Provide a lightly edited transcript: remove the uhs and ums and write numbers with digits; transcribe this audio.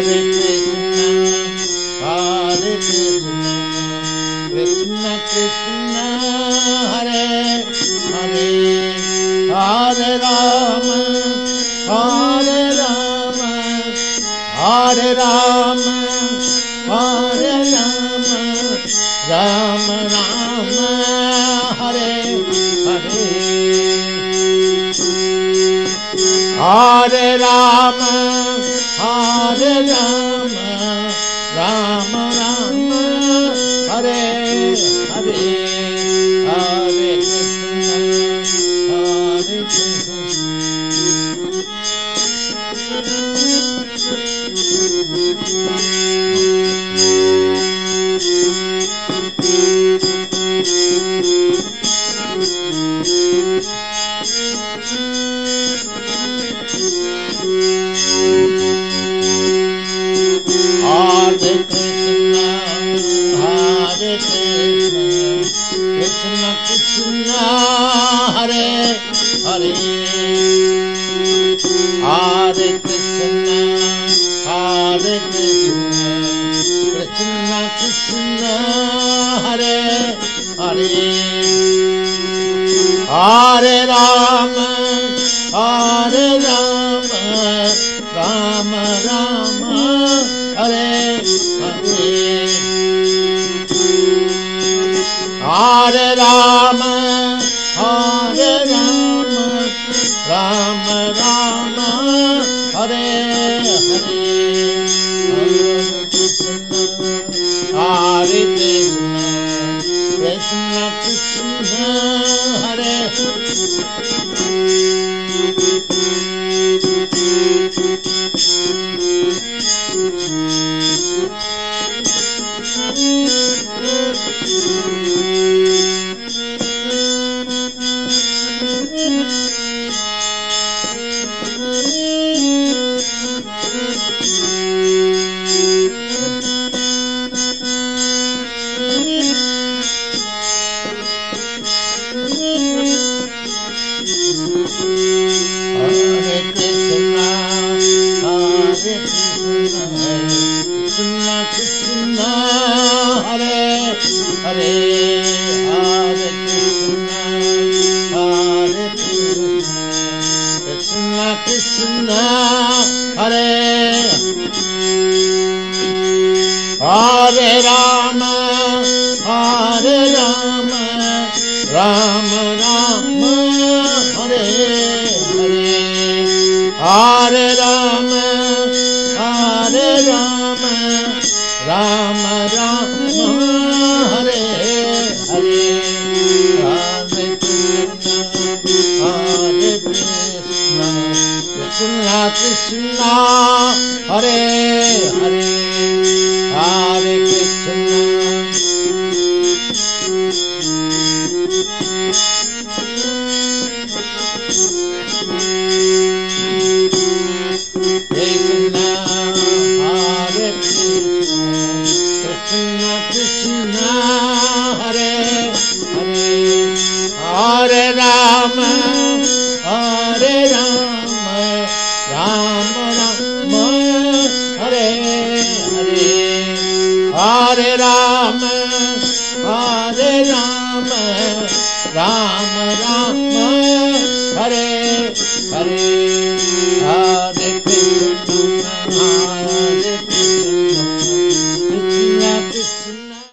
Hare Krishna, Krishna Krishna, Hare Hare, Hare Rama, Hare Rama, Hare Rama, Hare Rama, Rama Rama, Hare Hare, Hare Rama, Hare Rama, Rama Rama, Hare Hare, Hare Krishna, Hare Krishna. Hare Krishna, Hare Krishna, Krishna Krishna, Hare Hare, Hare Krishna, Hare Krishna, Krishna Krishna, Hare Hare, Hare Rama, Hare Rama, Rama Rama, Hare Hare, Hare Rama, Hare Rama, Rama Rama, Hare Hare, Hare Krishna, Hare Krishna, Krishna Krishna, Hare Krishna, Hare Hare Rama, Hare Rama, Rama Rama, Hare Hare, Hare Rama, Hare Rama, Rama Rama, Hare Hare, Hare Krishna, Hare Krishna, Krishna Krishna, Hare Hare, Hare Krishna. Krishna, Hare Krishna, Krishna Krishna, Hare Hare, Hare Rama, Hare Rama, Rama Rama, Hare Hare, Hare Rama, Hare Rama, Rama Rama, Hare Hare, Hare